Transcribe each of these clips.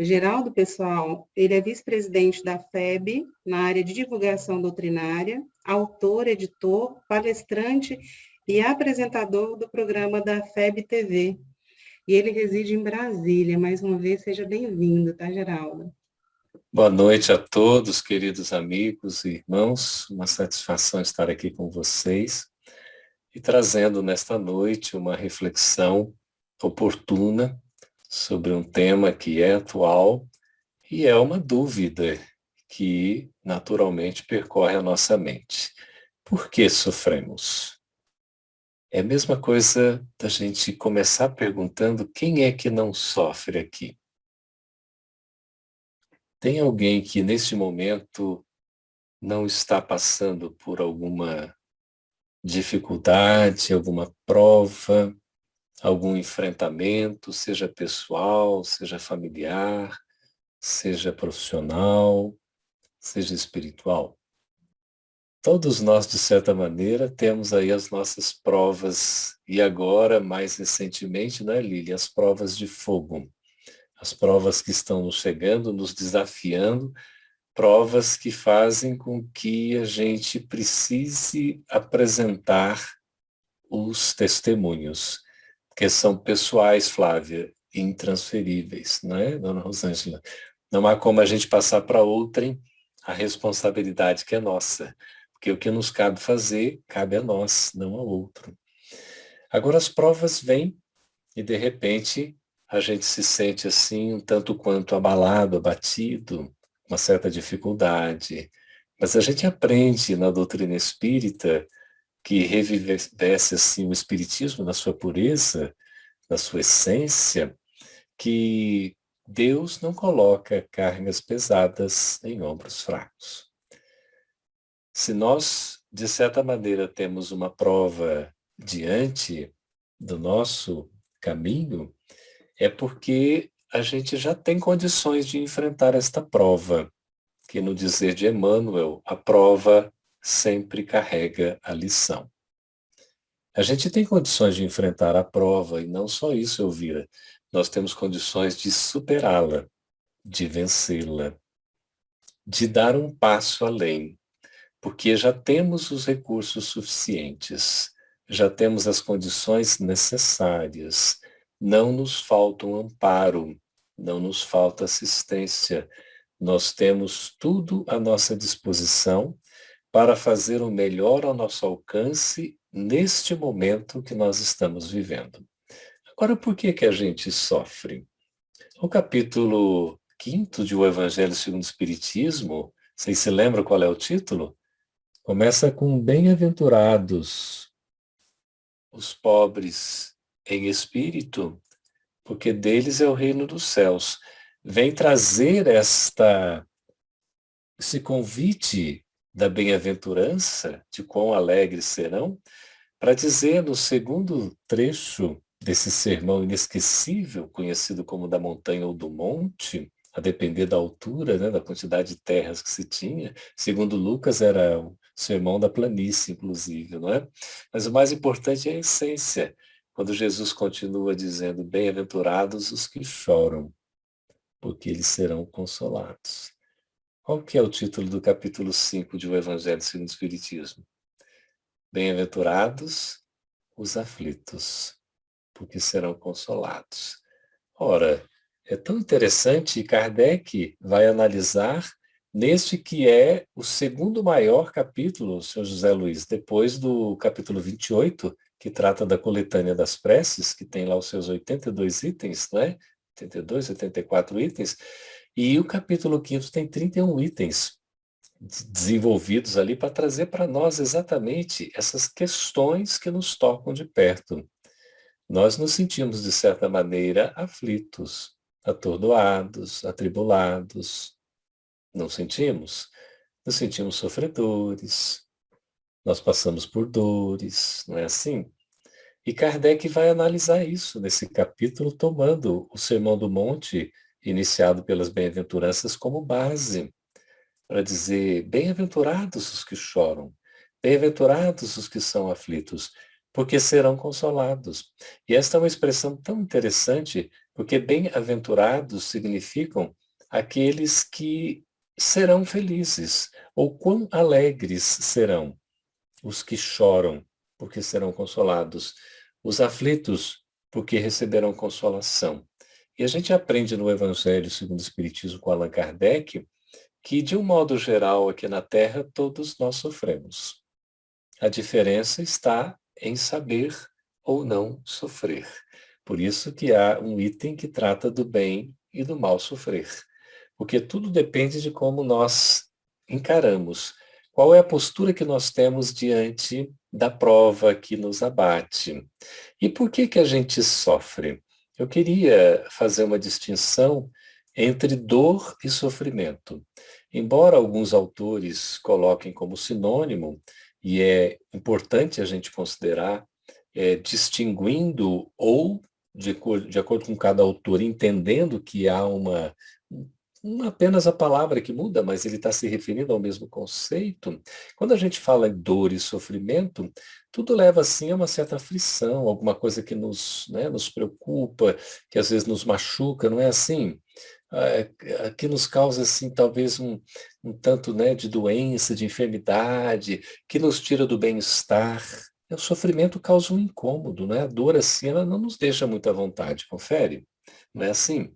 O Geraldo, pessoal, ele é vice-presidente da FEB, na área de divulgação doutrinária, autor, editor, palestrante e apresentador do programa da FEB TV. E ele reside em Brasília. Mais uma vez, seja bem-vindo, tá, Geraldo? Boa noite a todos, queridos amigos e irmãos. Uma satisfação estar aqui com vocês e trazendo nesta noite uma reflexão oportuna sobre um tema que é atual e é uma dúvida que naturalmente percorre a nossa mente. Por que sofremos? É a mesma coisa da gente começar perguntando quem é que não sofre aqui. Tem alguém que neste momento não está passando por alguma dificuldade, alguma prova, algum enfrentamento, seja pessoal, seja familiar, seja profissional, seja espiritual? Todos nós, de certa maneira, temos aí as nossas provas, e agora, mais recentemente, né, Lília, as provas de fogo. As provas que estão nos chegando, nos desafiando, provas que fazem com que a gente precise apresentar os testemunhos, que são pessoais, Flávia, intransferíveis, não é, dona Rosângela? Não há como a gente passar para outrem a responsabilidade que é nossa, porque o que nos cabe fazer, cabe a nós, não ao outro. Agora as provas vêm e, de repente, a gente se sente assim, um tanto quanto abalado, abatido, uma certa dificuldade. Mas a gente aprende na doutrina espírita que revivesse assim o espiritismo na sua pureza, na sua essência, que Deus não coloca cargas pesadas em ombros fracos. Se nós, de certa maneira, temos uma prova diante do nosso caminho, é porque a gente já tem condições de enfrentar esta prova, que no dizer de Emmanuel, a prova sempre carrega a lição. A gente tem condições de enfrentar a prova, e não só isso, Elvira, nós temos condições de superá-la, de vencê-la, de dar um passo além, porque já temos os recursos suficientes, já temos as condições necessárias, não nos falta um amparo, não nos falta assistência, nós temos tudo à nossa disposição para fazer o melhor ao nosso alcance neste momento que nós estamos vivendo. Agora, por que que a gente sofre? O capítulo 5º de O Evangelho segundo o Espiritismo, vocês se lembram qual é o título? Começa com bem-aventurados os pobres em espírito, porque deles é o reino dos céus. Vem trazer esse convite da bem-aventurança, de quão alegres serão, para dizer no segundo trecho desse sermão inesquecível, conhecido como da montanha ou do monte, a depender da altura, né, da quantidade de terras que se tinha. Segundo Lucas, era o sermão da planície, inclusive, não é? Mas o mais importante é a essência, quando Jesus continua dizendo, bem-aventurados os que choram, porque eles serão consolados. Qual que é o título do capítulo 5 de O Evangelho segundo o Espiritismo? Bem-aventurados os aflitos, porque serão consolados. Ora, é tão interessante, Kardec vai analisar neste que é o segundo maior capítulo, Sr. José Luiz, depois do capítulo 28, que trata da coletânea das preces, que tem lá os seus 82 itens, né? 82, 84 itens, e o capítulo 5º tem 31 itens desenvolvidos ali para trazer para nós exatamente essas questões que nos tocam de perto. Nós nos sentimos, de certa maneira, aflitos, atordoados, atribulados. Não sentimos? Nos sentimos sofredores, nós passamos por dores, não é assim? E Kardec vai analisar isso nesse capítulo, tomando o Sermão do Monte, iniciado pelas bem-aventuranças, como base, para dizer, bem-aventurados os que choram, bem-aventurados os que são aflitos, porque serão consolados. E esta é uma expressão tão interessante, Porque bem-aventurados significam aqueles que serão felizes, ou quão alegres serão os que choram, porque serão consolados, os aflitos, porque receberão consolação. E a gente aprende no Evangelho segundo o Espiritismo com Allan Kardec que, de um modo geral, aqui na Terra, todos nós sofremos. A diferença está em saber ou não sofrer. Por isso que há um item que trata do bem e do mal sofrer. Porque tudo depende de como nós encaramos. Qual é a postura que nós temos diante da prova que nos abate? E por que que a gente sofre? Eu queria fazer uma distinção entre dor e sofrimento. Embora alguns autores coloquem como sinônimo, e é importante a gente considerar, distinguindo ou, de acordo com cada autor, entendendo que há apenas a palavra que muda, mas ele está se referindo ao mesmo conceito. Quando a gente fala em dor e sofrimento, tudo leva assim a uma certa aflição, alguma coisa que nos preocupa, que às vezes nos machuca, não é assim? Que nos causa assim talvez um tanto, de doença, de enfermidade, que nos tira do bem-estar. O sofrimento causa um incômodo, né? A dor assim, ela não nos deixa muito à vontade, confere? Não é assim?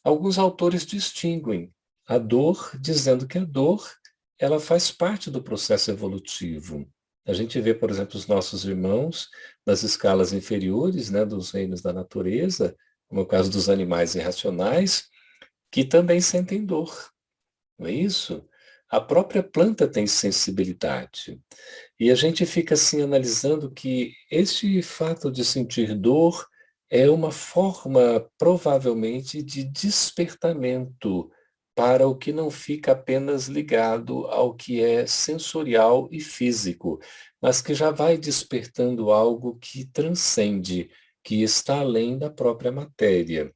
Alguns autores distinguem a dor, dizendo que a dor ela faz parte do processo evolutivo. A gente vê, por exemplo, os nossos irmãos nas escalas inferiores, dos reinos da natureza, como é o caso dos animais irracionais, que também sentem dor, não é isso? A própria planta tem sensibilidade. E a gente fica assim analisando que este fato de sentir dor é uma forma, provavelmente, de despertamento para o que não fica apenas ligado ao que é sensorial e físico, mas que já vai despertando algo que transcende, que está além da própria matéria.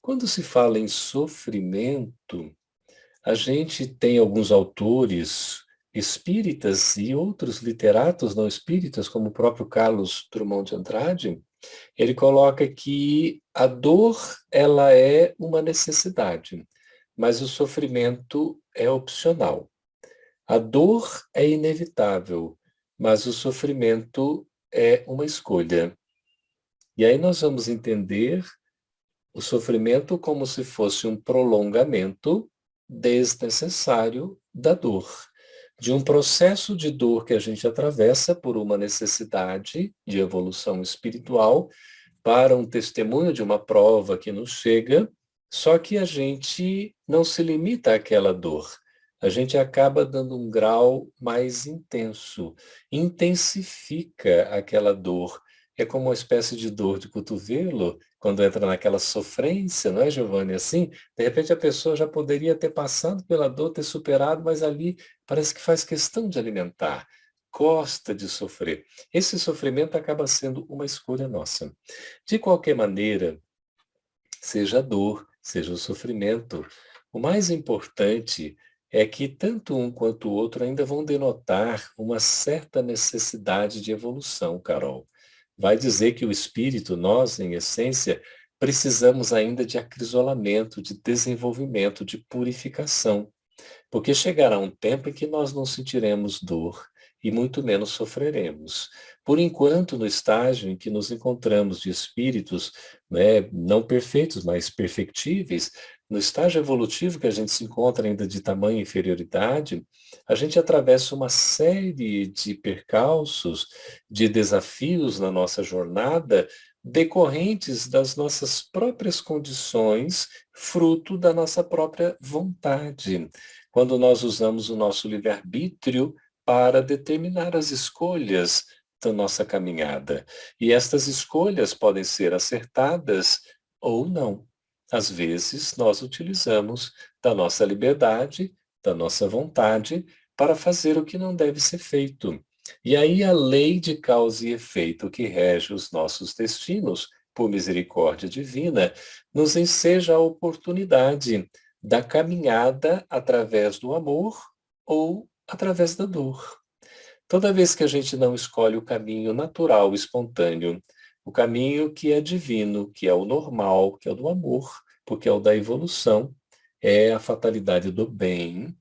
Quando se fala em sofrimento, a gente tem alguns autores espíritas e outros literatos não espíritas, como o próprio Carlos Drummond de Andrade. Ele coloca que a dor, ela é uma necessidade, mas o sofrimento é opcional. A dor é inevitável, mas o sofrimento é uma escolha. E aí nós vamos entender o sofrimento como se fosse um prolongamento desnecessário da dor, de um processo de dor que a gente atravessa por uma necessidade de evolução espiritual para um testemunho de uma prova que nos chega, só que a gente não se limita àquela dor. A gente acaba dando um grau mais intenso, intensifica aquela dor. É como uma espécie de dor de cotovelo, quando entra naquela sofrência, não é, Giovanni? Assim, de repente a pessoa já poderia ter passado pela dor, ter superado, mas ali parece que faz questão de alimentar, gosta de sofrer. Esse sofrimento acaba sendo uma escolha nossa. De qualquer maneira, seja a dor, seja o sofrimento, o mais importante é que tanto um quanto o outro ainda vão denotar uma certa necessidade de evolução, Carol. Vai dizer que o espírito, nós, em essência, precisamos ainda de acrisolamento, de desenvolvimento, de purificação. Porque chegará um tempo em que nós não sentiremos dor e muito menos sofreremos. Por enquanto, no estágio em que nos encontramos de espíritos, não perfeitos, mas perfectíveis, no estágio evolutivo que a gente se encontra ainda de tamanha inferioridade, a gente atravessa uma série de percalços, de desafios na nossa jornada, decorrentes das nossas próprias condições, fruto da nossa própria vontade, quando nós usamos o nosso livre-arbítrio para determinar as escolhas da nossa caminhada. E estas escolhas podem ser acertadas ou não. Às vezes, nós utilizamos da nossa liberdade, da nossa vontade, para fazer o que não deve ser feito. E aí a lei de causa e efeito que rege os nossos destinos, por misericórdia divina, nos enseja a oportunidade da caminhada através do amor ou através da dor. Toda vez que a gente não escolhe o caminho natural, espontâneo, O caminho que é divino, que é o normal, que é o do amor, porque é o da evolução, é a fatalidade do bem.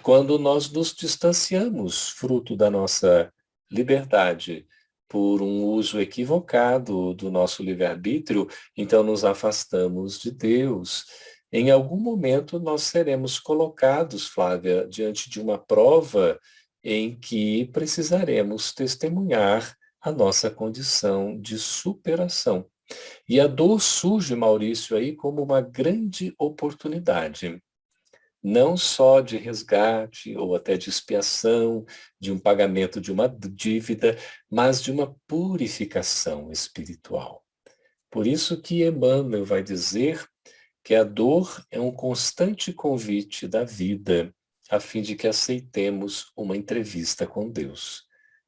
Quando nós nos distanciamos, fruto da nossa liberdade, por um uso equivocado do nosso livre-arbítrio, então nos afastamos de Deus. Em algum momento nós seremos colocados, Flávia, diante de uma prova em que precisaremos testemunhar a nossa condição de superação. E a dor surge, Maurício, aí como uma grande oportunidade, não só de resgate ou até de expiação, de um pagamento de uma dívida, mas de uma purificação espiritual. Por isso que Emmanuel vai dizer que a dor é um constante convite da vida, a fim de que aceitemos uma entrevista com Deus.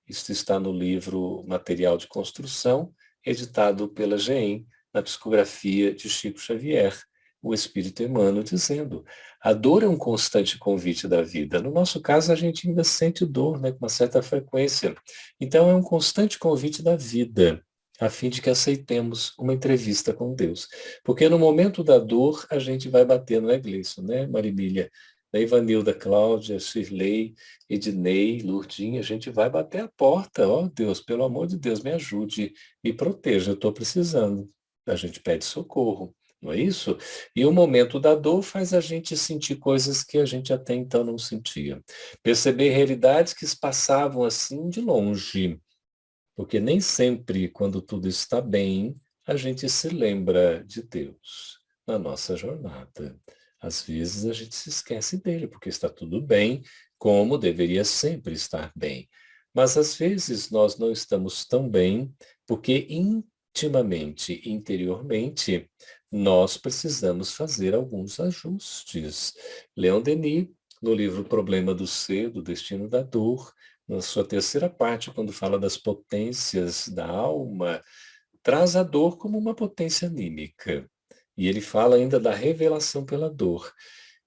Isso está no livro Material de Construção, editado pela GEM, na psicografia de Chico Xavier, o Espírito Emmanuel dizendo: a dor é um constante convite da vida. No nosso caso, a gente ainda sente dor, né, com uma certa frequência. Então, é um constante convite da vida, a fim de que aceitemos uma entrevista com Deus. Porque no momento da dor, a gente vai bater, não é, Gleison, né, Marimília? Da Ivanilda, Cláudia, Shirley, Ednei, Lourdinha, a gente vai bater a porta. Ó, Deus, pelo amor de Deus, me ajude, me proteja, eu estou precisando. A gente pede socorro, não é isso? E o momento da dor faz a gente sentir coisas que a gente até então não sentia. Perceber realidades que se passavam assim de longe. Porque nem sempre, quando tudo está bem, a gente se lembra de Deus na nossa jornada. Às vezes a gente se esquece dele, porque está tudo bem, como deveria sempre estar bem. Mas às vezes nós não estamos tão bem, porque intimamente, interiormente, nós precisamos fazer alguns ajustes. Leon Denis, no livro Problema do Ser, do Destino da Dor, na sua terceira parte, quando fala das potências da alma, traz a dor como uma potência anímica. E ele fala ainda da revelação pela dor.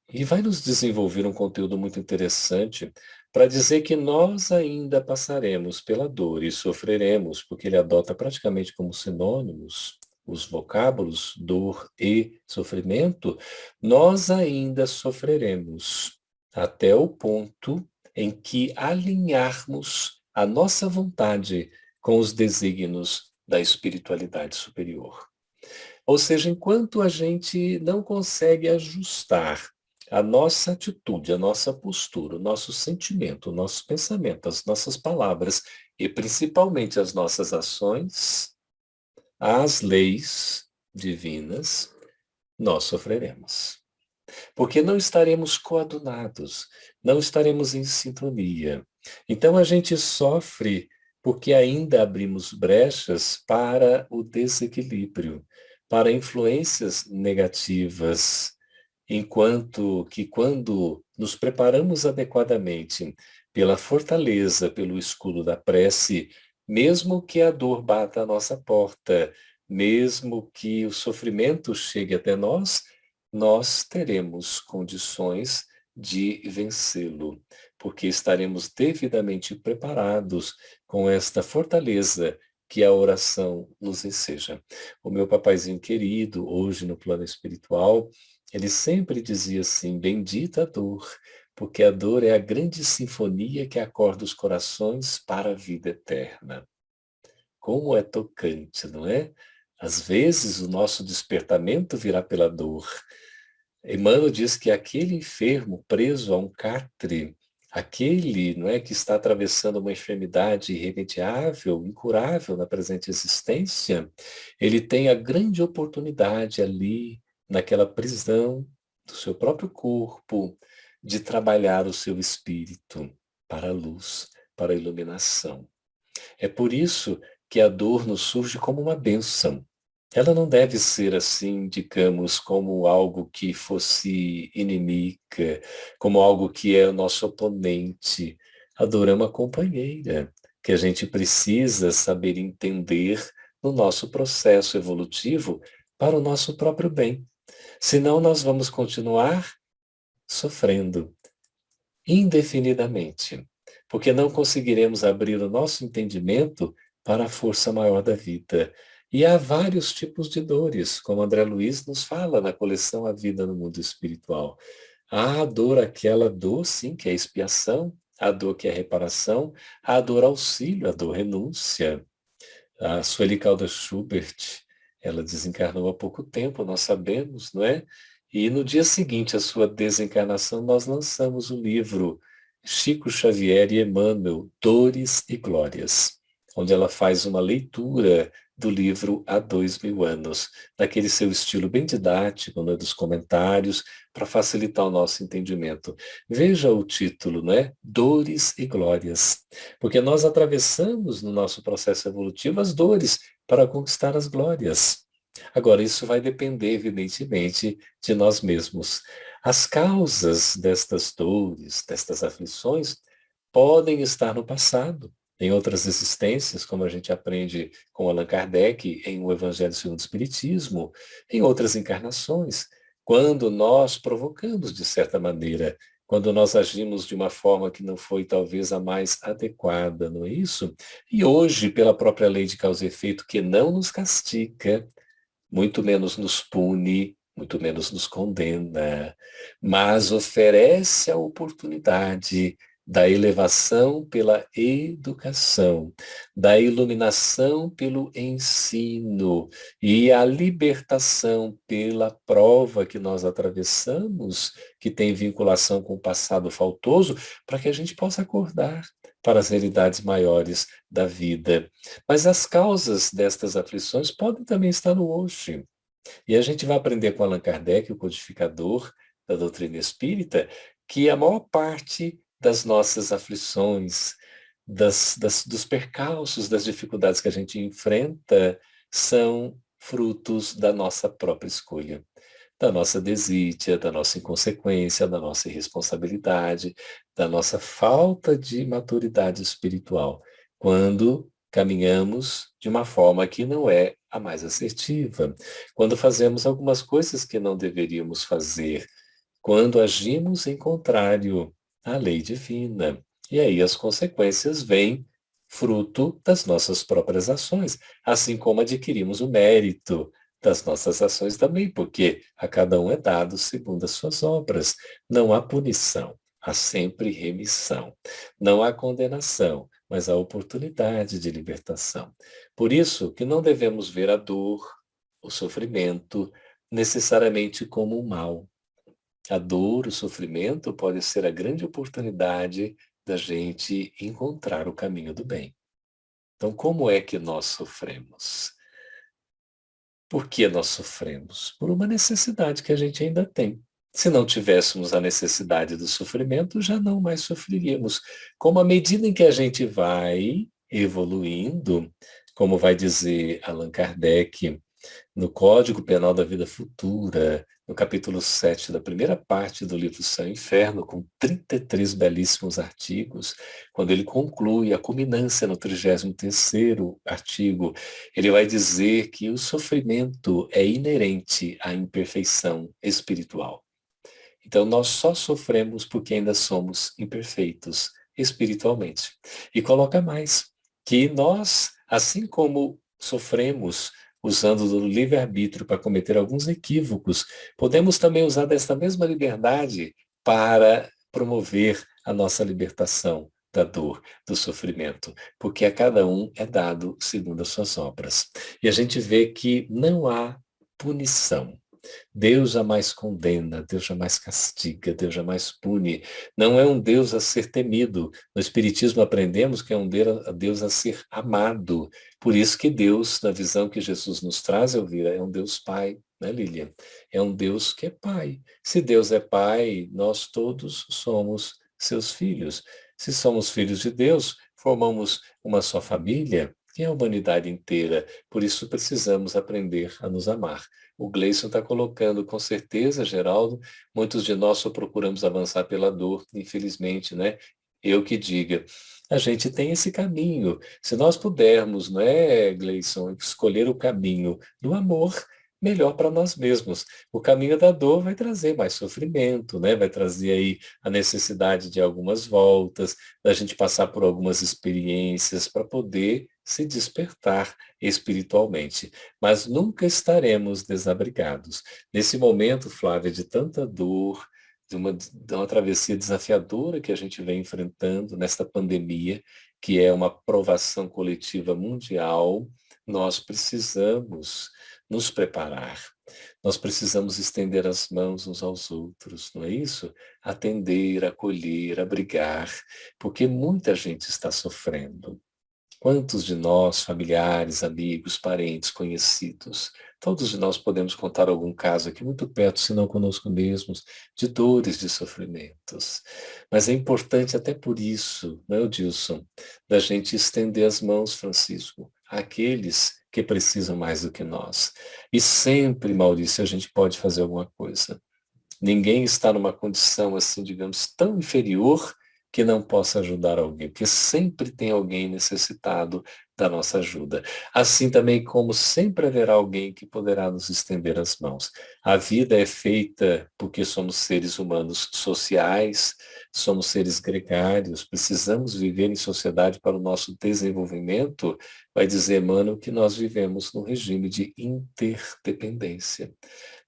E vai nos desenvolver um conteúdo muito interessante para dizer que nós ainda passaremos pela dor e sofreremos, porque ele adota praticamente como sinônimos os vocábulos dor e sofrimento, nós ainda sofreremos até o ponto em que alinharmos a nossa vontade com os desígnios da espiritualidade superior. Ou seja, enquanto a gente não consegue ajustar a nossa atitude, a nossa postura, o nosso sentimento, o nosso pensamento, as nossas palavras e principalmente as nossas ações às leis divinas, nós sofreremos. Porque não estaremos coadunados, não estaremos em sintonia. Então a gente sofre porque ainda abrimos brechas para o desequilíbrio, para influências negativas, enquanto que quando nos preparamos adequadamente pela fortaleza, pelo escudo da prece, mesmo que a dor bata à nossa porta, mesmo que o sofrimento chegue até nós, nós teremos condições de vencê-lo, porque estaremos devidamente preparados com esta fortaleza que a oração nos enseja. O meu papaizinho querido, hoje no plano espiritual, ele sempre dizia assim: bendita a dor, porque a dor é a grande sinfonia que acorda os corações para a vida eterna. Como é tocante, não é? Às vezes o nosso despertamento virá pela dor. Emmanuel diz que aquele enfermo preso a um catre, aquele, não é, que está atravessando uma enfermidade irremediável, incurável na presente existência, ele tem a grande oportunidade ali, naquela prisão do seu próprio corpo, de trabalhar o seu espírito para a luz, para a iluminação. É por isso que a dor nos surge como uma bênção. Ela não deve ser assim, digamos, como algo que fosse inimiga, como algo que é o nosso oponente. A dor é uma companheira que a gente precisa saber entender no nosso processo evolutivo para o nosso próprio bem. Senão nós vamos continuar sofrendo indefinidamente, porque não conseguiremos abrir o nosso entendimento para a força maior da vida. E há vários tipos de dores, como André Luiz nos fala na coleção A Vida no Mundo Espiritual. Há a dor, aquela dor, sim, que é expiação, a dor que é reparação, a dor auxílio, a dor renúncia. A Sueli Caldas Schubert, ela desencarnou há pouco tempo, nós sabemos, não é? E no dia seguinte à sua desencarnação, nós lançamos o livro Chico Xavier e Emmanuel, Dores e Glórias, onde ela faz uma leitura do livro há 2000 anos, naquele seu estilo bem didático, né, dos comentários, para facilitar o nosso entendimento. Veja o título, né? Dores e Glórias. Porque nós atravessamos no nosso processo evolutivo as dores para conquistar as glórias. Agora, isso vai depender, evidentemente, de nós mesmos. As causas destas dores, destas aflições, podem estar no passado, em outras existências, como a gente aprende com Allan Kardec em O Evangelho segundo o Espiritismo, em outras encarnações, quando nós provocamos, de certa maneira, quando nós agimos de uma forma que não foi talvez a mais adequada, não é isso? E hoje, pela própria lei de causa e efeito, que não nos castiga, muito menos nos pune, muito menos nos condena, mas oferece a oportunidade da elevação pela educação, da iluminação pelo ensino e a libertação pela prova que nós atravessamos, que tem vinculação com o passado faltoso, para que a gente possa acordar para as realidades maiores da vida. Mas as causas destas aflições podem também estar no hoje. E a gente vai aprender com Allan Kardec, o codificador da doutrina espírita, que a maior parte das nossas aflições, dos percalços, das dificuldades que a gente enfrenta, são frutos da nossa própria escolha, da nossa desídia, da nossa inconsequência, da nossa irresponsabilidade, da nossa falta de maturidade espiritual, quando caminhamos de uma forma que não é a mais assertiva, quando fazemos algumas coisas que não deveríamos fazer, quando agimos em contrário à lei divina. E aí as consequências vêm fruto das nossas próprias ações, assim como adquirimos o mérito das nossas ações também, porque a cada um é dado segundo as suas obras. Não há punição, há sempre remissão. Não há condenação, mas há oportunidade de libertação. Por isso que não devemos ver a dor, o sofrimento, necessariamente como um mal. A dor, o sofrimento pode ser a grande oportunidade da gente encontrar o caminho do bem. Então, como é que nós sofremos? Por que nós sofremos? Por uma necessidade que a gente ainda tem. Se não tivéssemos a necessidade do sofrimento, já não mais sofreríamos. Como à medida em que a gente vai evoluindo, como vai dizer Allan Kardec, no Código Penal da Vida Futura, no capítulo 7 da primeira parte do livro Céu e Inferno, com 33 belíssimos artigos, quando ele conclui a culminância no 33º artigo, ele vai dizer que o sofrimento é inerente à imperfeição espiritual. Então, nós só sofremos porque ainda somos imperfeitos espiritualmente. E coloca mais, que nós, assim como sofremos usando do livre-arbítrio para cometer alguns equívocos, podemos também usar desta mesma liberdade para promover a nossa libertação da dor, do sofrimento, porque a cada um é dado segundo as suas obras. E a gente vê que não há punição. Deus jamais condena, Deus jamais castiga, Deus jamais pune. Não é um Deus a ser temido. No Espiritismo aprendemos que é um Deus a ser amado. Por isso que Deus, na visão que Jesus nos traz, Elvira, é um Deus Pai, né, Lilian? É um Deus que é Pai. Se Deus é Pai, nós todos somos seus filhos. Se somos filhos de Deus, formamos uma só família, que é a humanidade inteira. Por isso precisamos aprender a nos amar. O Gleison está colocando, com certeza, Geraldo, muitos de nós só procuramos avançar pela dor, infelizmente, né? Eu que diga. A gente tem esse caminho. Se nós pudermos, não é, Gleison, escolher o caminho do amor, melhor para nós mesmos. O caminho da dor vai trazer mais sofrimento, né? Vai trazer aí a necessidade de algumas voltas, da gente passar por algumas experiências para poder se despertar espiritualmente. Mas nunca estaremos desabrigados. Nesse momento, Flávia, de tanta dor, de uma travessia desafiadora que a gente vem enfrentando nesta pandemia, que é uma provação coletiva mundial, nós precisamos nos preparar. Nós precisamos estender as mãos uns aos outros, não é isso? Atender, acolher, abrigar, porque muita gente está sofrendo. Quantos de nós, familiares, amigos, parentes, conhecidos, todos de nós podemos contar algum caso aqui muito perto, se não conosco mesmos, de dores, de sofrimentos. Mas é importante até por isso, não é, Dilson, da gente estender as mãos, Francisco, àqueles que precisam mais do que nós. E sempre, Maurício, a gente pode fazer alguma coisa. Ninguém está numa condição, assim, digamos, tão inferior que não possa ajudar alguém, porque sempre tem alguém necessitado da nossa ajuda. Assim também como sempre haverá alguém que poderá nos estender as mãos. A vida é feita porque somos seres humanos sociais, somos seres gregários, precisamos viver em sociedade para o nosso desenvolvimento. Vai dizer Emmanuel que nós vivemos num regime de interdependência.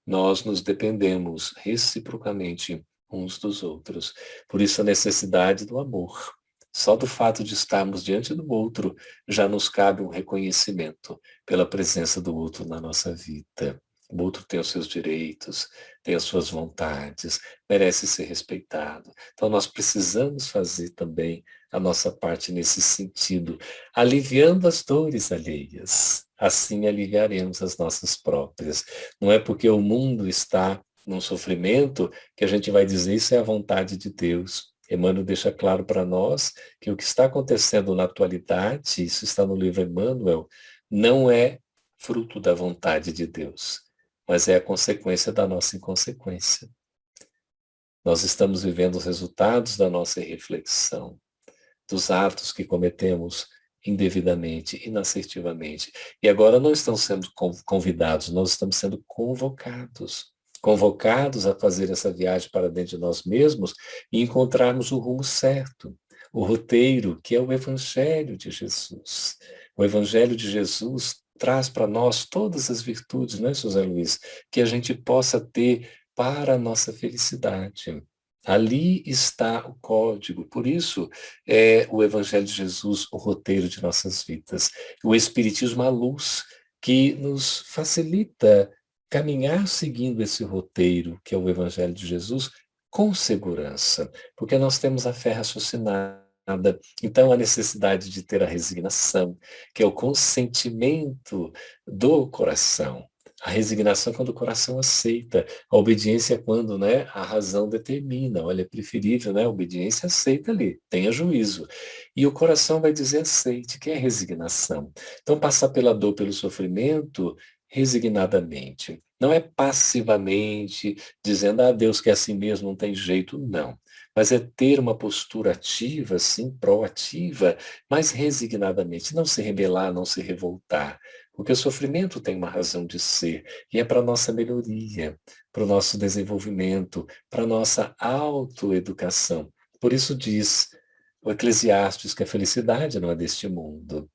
Nós nos dependemos reciprocamente uns dos outros. Por isso a necessidade do amor. Só do fato de estarmos diante do outro já nos cabe um reconhecimento pela presença do outro na nossa vida. O outro tem os seus direitos, tem as suas vontades, merece ser respeitado. Então nós precisamos fazer também a nossa parte nesse sentido, aliviando as dores alheias. Assim aliviaremos as nossas próprias. Não é porque o mundo está num sofrimento que a gente vai dizer isso é a vontade de Deus. Emmanuel deixa claro para nós que o que está acontecendo na atualidade, isso está no livro Emmanuel, não é fruto da vontade de Deus, mas é a consequência da nossa inconsequência. Nós estamos vivendo os resultados da nossa irreflexão, dos atos que cometemos indevidamente, inassertivamente. E agora não estamos sendo convidados, nós estamos sendo convocados. Convocados a fazer essa viagem para dentro de nós mesmos e encontrarmos o rumo certo, o roteiro, que é o Evangelho de Jesus. O Evangelho de Jesus traz para nós todas as virtudes, não é, José Luiz? Que a gente possa ter para a nossa felicidade. Ali está o código. Por isso, é o Evangelho de Jesus o roteiro de nossas vidas. O Espiritismo, a luz que nos facilita caminhar seguindo esse roteiro, que é o Evangelho de Jesus, com segurança, porque nós temos a fé raciocinada. Então, a necessidade de ter a resignação, que é o consentimento do coração. A resignação é quando o coração aceita. A obediência é quando, né, a razão determina. Olha, é preferível, né? A obediência aceita ali, tenha juízo. E o coração vai dizer aceite, que é resignação. Então, passar pela dor, pelo sofrimento, resignadamente. Não é passivamente, dizendo, ah, Deus quer assim mesmo, não tem jeito, não. Mas é ter uma postura ativa, sim, proativa, mas resignadamente. Não se rebelar, não se revoltar. Porque o sofrimento tem uma razão de ser, e é para a nossa melhoria, para o nosso desenvolvimento, para a nossa autoeducação. Por isso diz o Eclesiastes que a felicidade não é deste mundo.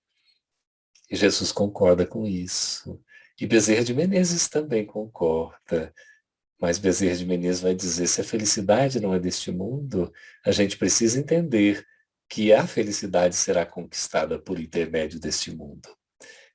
E Jesus concorda com isso. E Bezerra de Menezes também concorda. Mas Bezerra de Menezes vai dizer, se a felicidade não é deste mundo, a gente precisa entender que a felicidade será conquistada por intermédio deste mundo.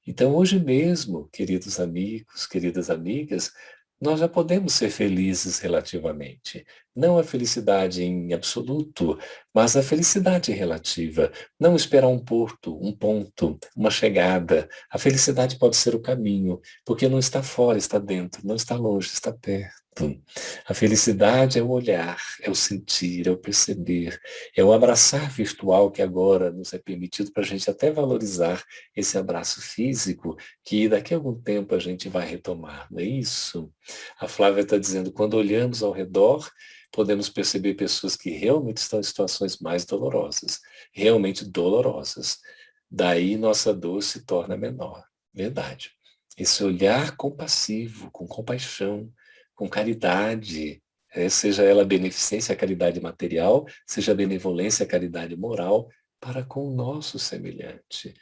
Então, hoje mesmo, queridos amigos, queridas amigas, nós já podemos ser felizes relativamente. Não a felicidade em absoluto, mas a felicidade relativa. Não esperar um porto, um ponto, uma chegada. A felicidade pode ser o caminho, porque não está fora, está dentro, não está longe, está perto. A felicidade é o olhar, é o sentir, é o perceber, é o abraçar virtual que agora nos é permitido para a gente até valorizar esse abraço físico que daqui a algum tempo a gente vai retomar, não é isso? A Flávia está dizendo, quando olhamos ao redor, podemos perceber pessoas que realmente estão em situações mais dolorosas, realmente dolorosas. Daí nossa dor se torna menor. Verdade. esse olhar compassivo, com compaixão, com caridade, seja ela beneficência, caridade material, seja benevolência, caridade moral, para com o nosso semelhante.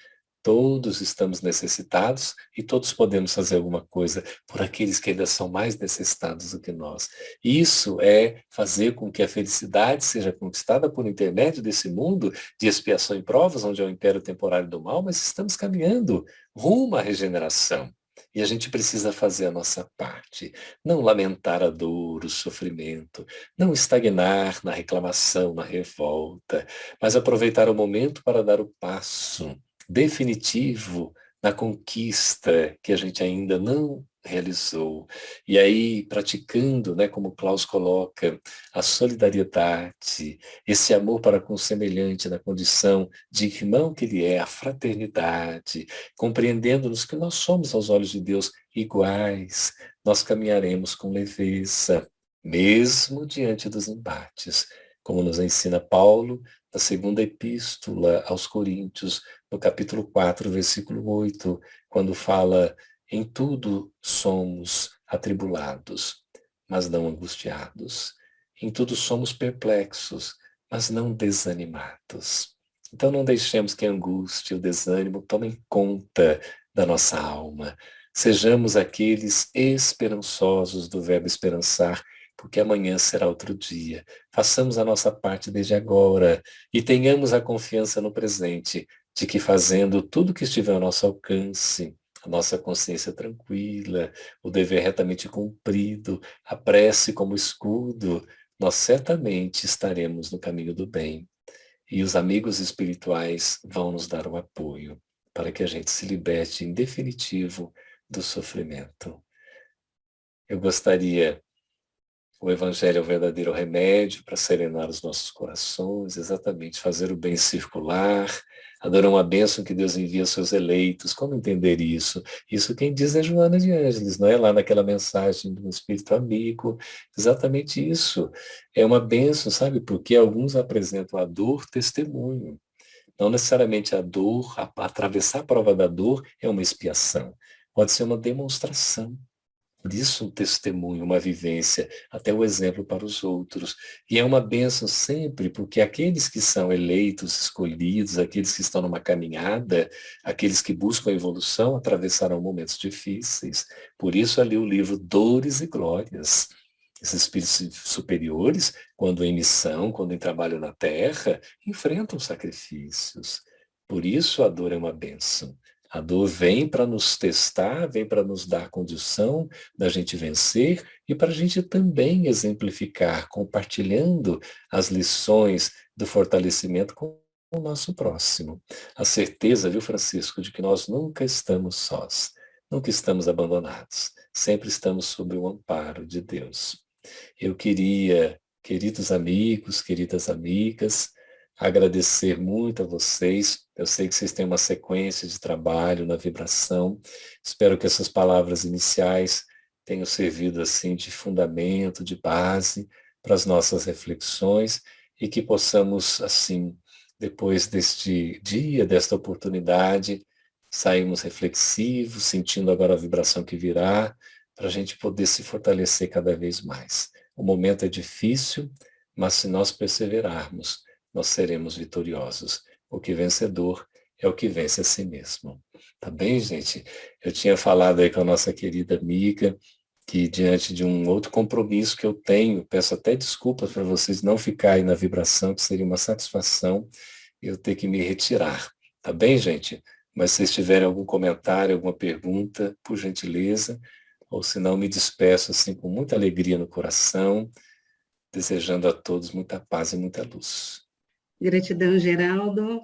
Todos estamos necessitados e todos podemos fazer alguma coisa por aqueles que ainda são mais necessitados do que nós. Isso é fazer com que a felicidade seja conquistada por intermédio desse mundo de expiação e provas, onde é o império temporário do mal, mas estamos caminhando rumo à regeneração. E a gente precisa fazer a nossa parte. Não lamentar a dor, o sofrimento, não estagnar na reclamação, na revolta, mas aproveitar o momento para dar o passo definitivo na conquista que a gente ainda não realizou. E aí, praticando, né, como Klaus coloca, a solidariedade, esse amor para com o semelhante na condição de irmão que ele é, a fraternidade, compreendendo-nos que nós somos aos olhos de Deus iguais, nós caminharemos com leveza, mesmo diante dos embates, como nos ensina Paulo na segunda epístola aos Coríntios, no capítulo 4, versículo 8, quando fala: em tudo somos atribulados, mas não angustiados. Em tudo somos perplexos, mas não desanimados. Então não deixemos que a angústia e o desânimo tomem conta da nossa alma. Sejamos aqueles esperançosos do verbo esperançar, porque amanhã será outro dia. Façamos a nossa parte desde agora e tenhamos a confiança no presente de que fazendo tudo que estiver ao nosso alcance, a nossa consciência tranquila, o dever retamente cumprido, a prece como escudo, nós certamente estaremos no caminho do bem. E os amigos espirituais vão nos dar o apoio para que a gente se liberte em definitivo do sofrimento. Eu gostaria, o Evangelho é o verdadeiro remédio para serenar os nossos corações, exatamente fazer o bem circular, adorar uma bênção que Deus envia aos seus eleitos. Como entender isso? Isso quem diz é Joana de Ângeles, não é? Lá naquela mensagem do Espírito Amigo. Exatamente isso. É uma bênção, sabe? Porque alguns apresentam a dor testemunho. Não necessariamente a dor, atravessar a prova da dor é uma expiação. Pode ser uma demonstração. Por isso, um testemunho, uma vivência, até o exemplo para os outros. E é uma bênção sempre, porque aqueles que são eleitos, escolhidos, aqueles que estão numa caminhada, aqueles que buscam a evolução, atravessarão momentos difíceis. Por isso, ali o livro Dores e Glórias. Esses espíritos superiores, quando em missão, quando em trabalho na Terra, enfrentam sacrifícios. Por isso, a dor é uma bênção. A dor vem para nos testar, vem para nos dar condição da gente vencer e para a gente também exemplificar, compartilhando as lições do fortalecimento com o nosso próximo. A certeza, viu, Francisco, de que nós nunca estamos sós, nunca estamos abandonados, sempre estamos sob o amparo de Deus. Eu queria, queridos amigos, queridas amigas, agradecer muito a vocês. Eu sei que vocês têm uma sequência de trabalho na vibração. Espero que essas palavras iniciais tenham servido assim de fundamento, de base para as nossas reflexões e que possamos assim, depois deste dia, desta oportunidade, sairmos reflexivos, sentindo agora a vibração que virá, para a gente poder se fortalecer cada vez mais. O momento é difícil, mas se nós perseverarmos, nós seremos vitoriosos. O que vencedor é o que vence a si mesmo. Tá bem, gente? Eu tinha falado aí com a nossa querida amiga que diante de um outro compromisso que eu tenho, peço até desculpas para vocês não ficarem na vibração, que seria uma satisfação eu ter que me retirar. Tá bem, gente? Mas se vocês tiverem algum comentário, alguma pergunta, por gentileza, ou se não, me despeço assim com muita alegria no coração, desejando a todos muita paz e muita luz. Gratidão, Geraldo.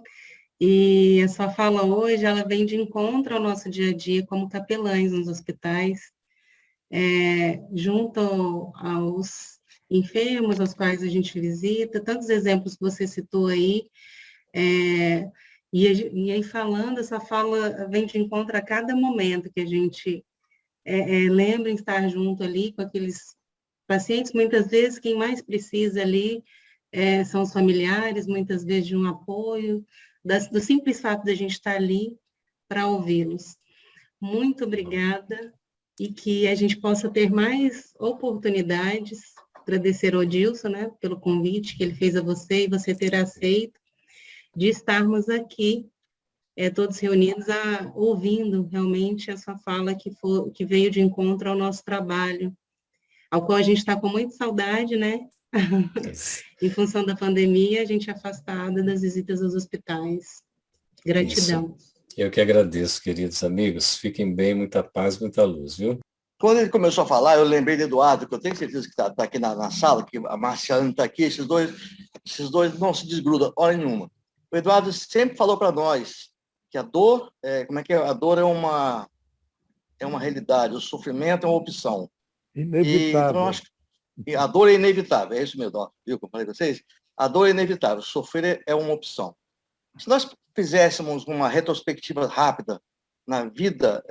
E a sua fala hoje, ela vem de encontro ao nosso dia a dia como capelães nos hospitais, junto aos enfermos aos quais a gente visita, tantos exemplos que você citou aí, e aí falando, essa fala vem de encontro a cada momento que a gente lembra em estar junto ali com aqueles pacientes, muitas vezes quem mais precisa ali são os familiares, muitas vezes de um apoio, do simples fato de a gente estar ali para ouvi-los. Muito obrigada e que a gente possa ter mais oportunidades. Agradecer ao Dilson, né, pelo convite que ele fez a você e você ter aceito de estarmos aqui, todos reunidos, ouvindo realmente essa fala que veio de encontro ao nosso trabalho, ao qual a gente está com muita saudade, né? Isso. Em função da pandemia, a gente é afastada das visitas aos hospitais. Gratidão. Isso. Eu que agradeço, queridos amigos. Fiquem bem, muita paz, muita luz, viu? Quando ele começou a falar, eu lembrei de Eduardo, que eu tenho certeza que está aqui na sala, que a Marciana está aqui, esses dois não se desgrudam, hora nenhuma. O Eduardo sempre falou para nós que a dor, A dor é uma realidade, o sofrimento é uma opção. Inevitável. E a dor é inevitável, é isso mesmo, viu que eu falei com vocês? A dor é inevitável, sofrer é uma opção. Se nós fizéssemos uma retrospectiva rápida na vida,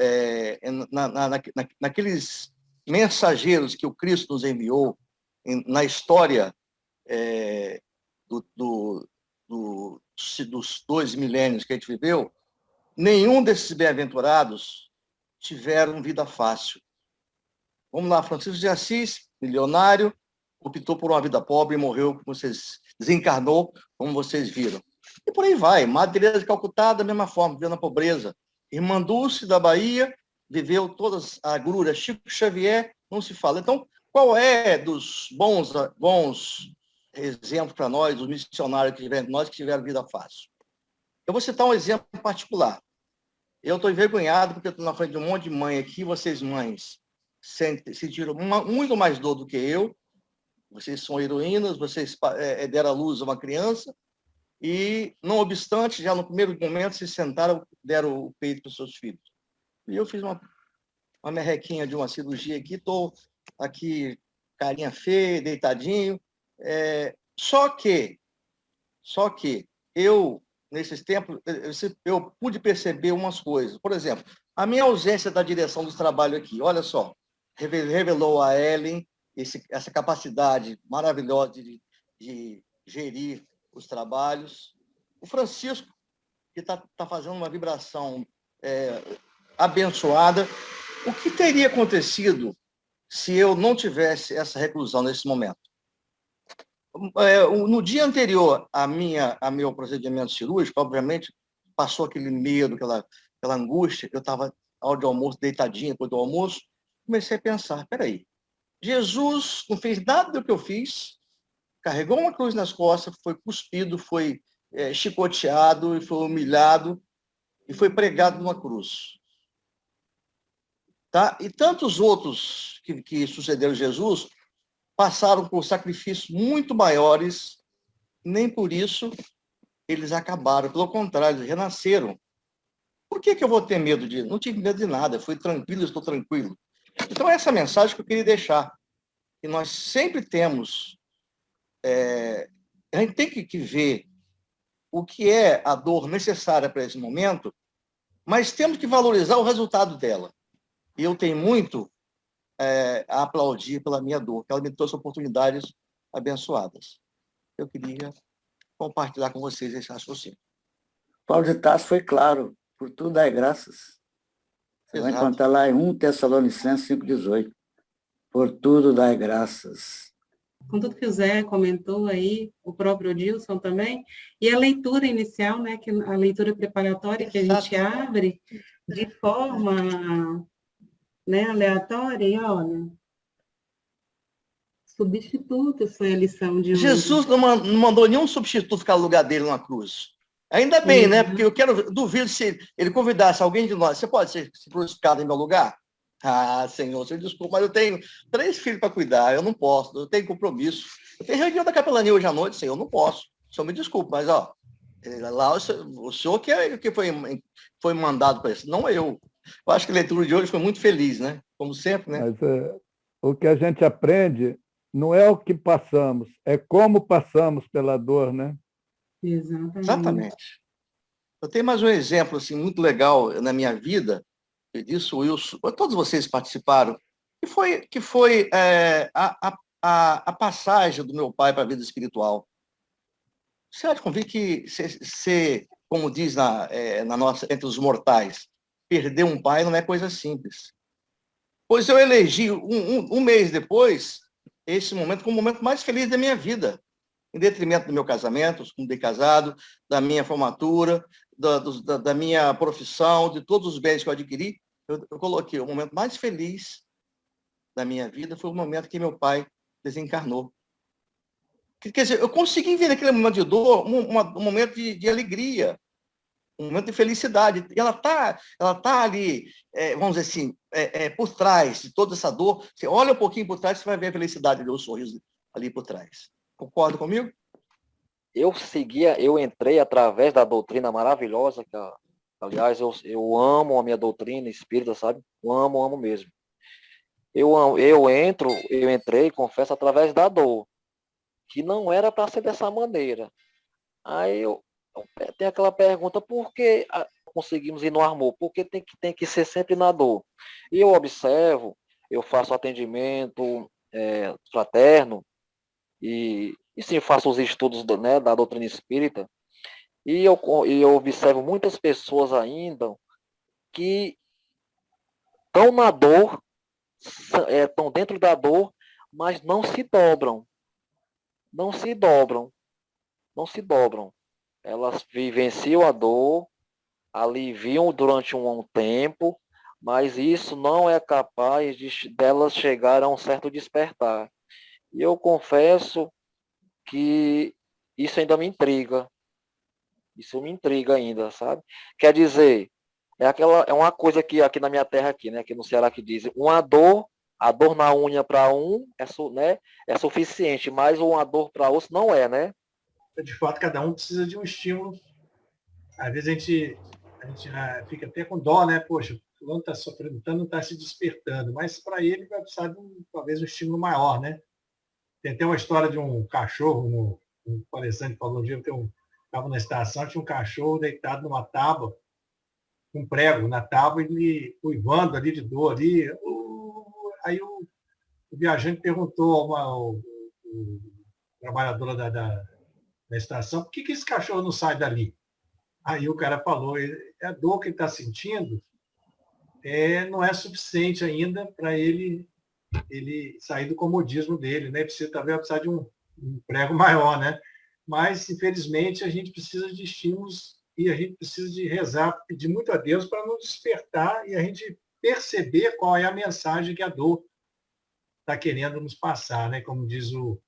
naqueles mensageiros que o Cristo nos enviou na história dos 2 milênios que a gente viveu, nenhum desses bem-aventurados tiveram vida fácil. Vamos lá, Francisco de Assis, milionário, optou por uma vida pobre e morreu, como vocês desencarnou, como vocês viram. E por aí vai. Madre Teresa de Calcutá, da mesma forma, viveu na pobreza. Irmã Dulce, da Bahia, viveu todas a agrura. Chico Xavier, não se fala. Então, qual é dos bons exemplos para nós, dos missionários que tiveram vida fácil? Eu vou citar um exemplo particular. Eu estou envergonhado porque eu estou na frente de um monte de mãe aqui, vocês mães sentiram muito mais dor do que eu. Vocês são heroínas, vocês deram à luz a uma criança, e, não obstante, já no primeiro momento, se sentaram, deram o peito para os seus filhos. E eu fiz uma merrequinha de uma cirurgia aqui, estou aqui, carinha feia, deitadinho. Só que eu, nesses tempos, eu pude perceber umas coisas. Por exemplo, a minha ausência da direção do trabalho aqui, olha só, revelou a Ellen essa capacidade maravilhosa de gerir os trabalhos. O Francisco, que está fazendo uma vibração abençoada. O que teria acontecido se eu não tivesse essa reclusão nesse momento? No dia anterior a meu procedimento cirúrgico, obviamente, passou aquele medo, aquela angústia. Eu estava, na hora do almoço, deitadinho depois do almoço, comecei a pensar, peraí, Jesus não fez nada do que eu fiz, carregou uma cruz nas costas, foi cuspido, foi chicoteado, e foi humilhado, e foi pregado numa cruz. Tá? E tantos outros que sucederam Jesus passaram por sacrifícios muito maiores, nem por isso eles acabaram. Pelo contrário, eles renasceram. Por que eu vou ter medo disso? Não tive medo de nada, fui tranquilo, estou tranquilo. Então, essa mensagem que eu queria deixar, que nós sempre temos, a gente tem que ver o que é a dor necessária para esse momento, mas temos que valorizar o resultado dela. E eu tenho muito a aplaudir pela minha dor, que ela me trouxe oportunidades abençoadas. Eu queria compartilhar com vocês esse raciocínio. Paulo de Tarso foi claro, por tudo dai graças. Você vai encontrar lá em 1 Tessalonicenses 5,18. Por tudo dai graças. Com tudo que o Zé comentou aí, o próprio Dilson também, e a leitura inicial, né, que a leitura preparatória que a gente abre de forma, né, aleatória, e olha, substituto foi a lição de hoje. Jesus não mandou nenhum substituto ficar no lugar dele na cruz. Ainda bem, né? Porque eu duvido se ele convidasse alguém de nós. Você pode ser crucificado em meu lugar? Ah, Senhor, você desculpa, mas eu tenho 3 filhos para cuidar, eu não posso, eu tenho compromisso. Eu tenho reunião da capelania hoje à noite, Senhor, eu não posso. O senhor me desculpa, mas lá o senhor que foi mandado para isso, não eu. Eu acho que a leitura de hoje foi muito feliz, né? Como sempre, né? Mas o que a gente aprende não é o que passamos, é como passamos pela dor, né? Exatamente. Eu tenho mais um exemplo assim, muito legal na minha vida, disso, Wilson, todos vocês participaram, que foi a passagem do meu pai para a vida espiritual. Você há de convir que, como diz na nossa, entre os mortais, perder um pai não é coisa simples. Pois eu elegi, um mês depois, esse momento como o momento mais feliz da minha vida, em detrimento do meu casamento, como de casado, da minha formatura, da minha profissão, de todos os bens que eu adquiri. Eu coloquei o momento mais feliz da minha vida foi o momento que meu pai desencarnou. Quer dizer, eu consegui ver naquele momento de dor um momento de alegria, um momento de felicidade. E ela tá ali, vamos dizer assim, por trás de toda essa dor. Você olha um pouquinho por trás, você vai ver a felicidade ali, o sorriso ali por trás. Concorda comigo? Eu entrei através da doutrina maravilhosa, aliás, eu amo a minha doutrina espírita, sabe? Eu amo mesmo. Eu entrei, confesso, através da dor, que não era para ser dessa maneira. Aí eu tenho aquela pergunta, por que conseguimos ir no amor? Por que tem que ser sempre na dor? E eu observo, eu faço atendimento fraterno, e sim, faço os estudos da doutrina espírita, e eu observo muitas pessoas ainda que estão na dor, estão dentro da dor, mas não se dobram. Não se dobram. Não se dobram. Elas vivenciam a dor, aliviam durante um tempo, mas isso não é capaz delas chegar a um certo despertar. E eu confesso que isso ainda me intriga. Isso me intriga ainda, sabe? Quer dizer, é uma coisa que aqui na minha terra, aqui no Ceará, que diz, a dor na unha para um né, é suficiente, mas uma dor para outro não é, né? De fato, cada um precisa de um estímulo. Às vezes a gente fica até com dó, né? Poxa, o fulano está sofrendo tanto, não está se despertando, mas para ele vai precisar de talvez um estímulo maior, né? Tem até uma história de um cachorro, um palestrante falou um dia, estava na estação, tinha um cachorro deitado numa tábua, com um prego na tábua, ele uivando ali de dor ali. Aí o viajante perguntou ao trabalhadora da estação, por que esse cachorro não sai dali? Aí o cara falou, a dor que ele está sentindo não é suficiente ainda para ele sair do comodismo dele, né? Talvez precisar de um prego maior, né? Mas, infelizmente, a gente precisa de estímulos e a gente precisa de rezar, pedir muito a Deus para nos despertar e a gente perceber qual é a mensagem que a dor está querendo nos passar, né? Como diz o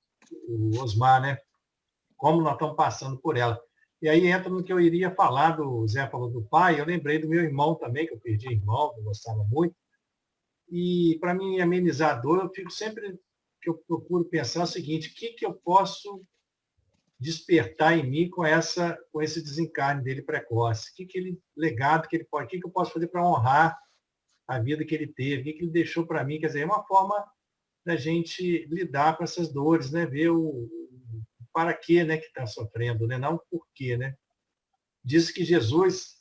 Osmar, né? Como nós estamos passando por ela. E aí entra no que eu iria falar, o Zé falou do pai, eu lembrei do meu irmão também, que eu perdi irmão, que eu gostava muito. E para mim amenizar a dor, eu fico sempre que eu procuro pensar o seguinte, o que eu posso despertar em mim com esse desencarne dele precoce? Legado que ele pode, o que eu posso fazer para honrar a vida que ele teve, o que ele deixou para mim? Quer dizer, é uma forma da gente lidar com essas dores, né? Ver o para quê, né, que está sofrendo, né? Não o porquê, né? Diz que Jesus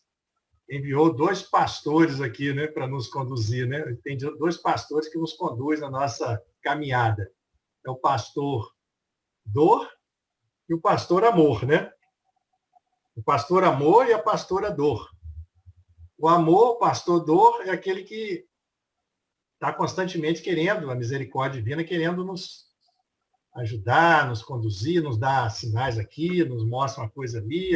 enviou 2 pastores aqui, né, para nos conduzir, né? Tem 2 pastores que nos conduzem na nossa caminhada. É o pastor dor e o pastor amor, né? O pastor amor e a pastora dor. O amor, o pastor dor, é aquele que está constantemente querendo, a misericórdia divina, querendo nos ajudar, nos conduzir, nos dar sinais aqui, nos mostra uma coisa ali,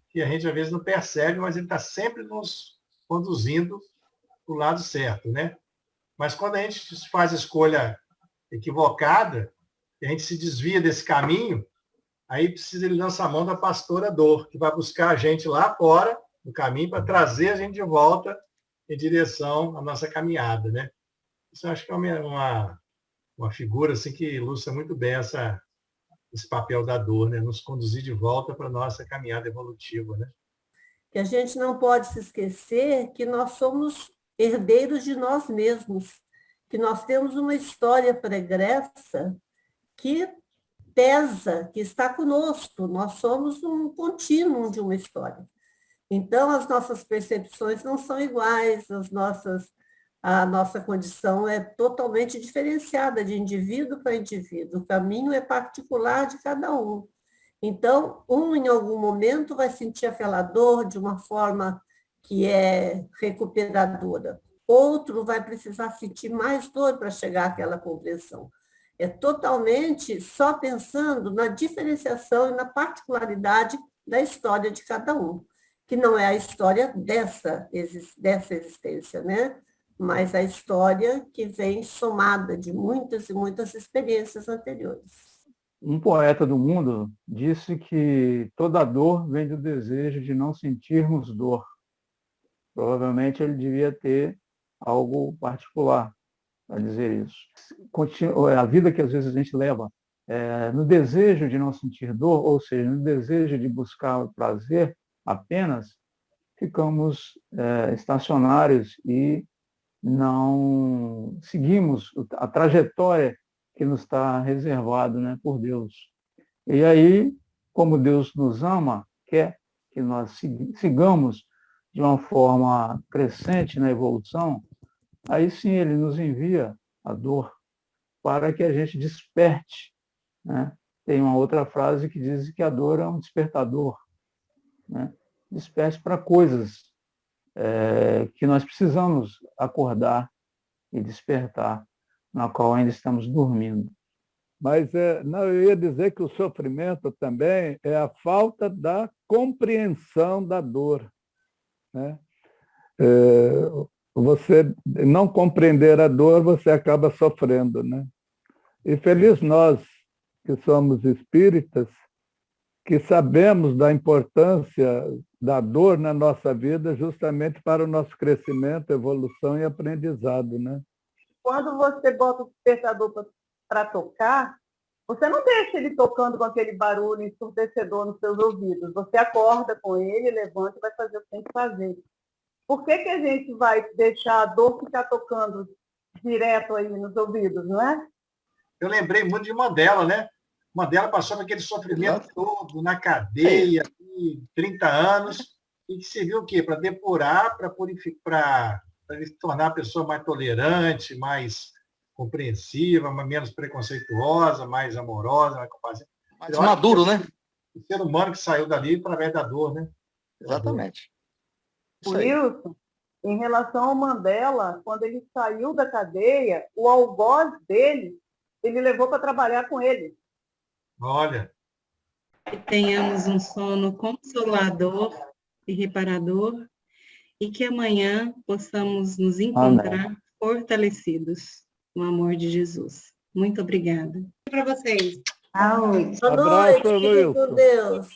que a gente às vezes não percebe, mas ele está sempre nos conduzindo para o lado certo, né? Mas quando a gente faz a escolha equivocada, a gente se desvia desse caminho, aí ele lança a mão da pastora dor, que vai buscar a gente lá fora, no caminho, para trazer a gente de volta em direção à nossa caminhada, né? Isso eu acho que é uma figura assim, que ilustra muito bem esse papel da dor, né? Nos conduzir de volta para a nossa caminhada evolutiva, né? Que a gente não pode se esquecer que nós somos herdeiros de nós mesmos, que nós temos uma história pregressa que pesa, que está conosco, nós somos um contínuo de uma história. Então, as nossas percepções não são iguais, a nossa condição é totalmente diferenciada de indivíduo para indivíduo, o caminho é particular de cada um. Então, em algum momento, vai sentir aquela dor de uma forma que é recuperadora. Outro vai precisar sentir mais dor para chegar àquela compreensão. É totalmente só pensando na diferenciação e na particularidade da história de cada um, que não é a história dessa existência, né? Mas a história que vem somada de muitas e muitas experiências anteriores. Um poeta do mundo disse que toda dor vem do desejo de não sentirmos dor. Provavelmente ele devia ter algo particular para dizer isso. A vida que às vezes a gente leva no desejo de não sentir dor, ou seja, no desejo de buscar o prazer apenas, ficamos estacionários e não seguimos a trajetória que nos está reservado, né, por Deus. E aí, como Deus nos ama, quer que nós sigamos de uma forma crescente na evolução, aí sim ele nos envia a dor para que a gente desperte, né? Tem uma outra frase que diz que a dor é um despertador, né? Desperte para coisas que nós precisamos acordar e despertar, na qual ainda estamos dormindo. Mas não, eu ia dizer que o sofrimento também é a falta da compreensão da dor, né? Você não compreender a dor, você acaba sofrendo, né? E feliz nós que somos espíritas, que sabemos da importância da dor na nossa vida justamente para o nosso crescimento, evolução e aprendizado, né? Quando você bota o despertador para tocar, você não deixa ele tocando com aquele barulho ensurdecedor nos seus ouvidos. Você acorda com ele, levanta e vai fazer o que tem que fazer. Por que a gente vai deixar a dor ficar tocando direto aí nos ouvidos, não é? Eu lembrei muito de Mandela, né? Mandela passou por aquele sofrimento todo na cadeia, 30 anos, e que serviu o quê? Para depurar, para purificar, para ele se tornar a pessoa mais tolerante, mais compreensiva, menos preconceituosa, mais amorosa, mais compassiva. Mais maduro, né? O ser humano que saiu dali através da dor, né? Exatamente. Wilson, em relação ao Mandela, quando ele saiu da cadeia, o algoz dele, ele levou para trabalhar com ele. Olha. Que tenhamos um sono consolador e reparador e que amanhã possamos nos encontrar fortalecidos no amor de Jesus. Muito obrigada. Para vocês. Boa noite, fiquem com Deus.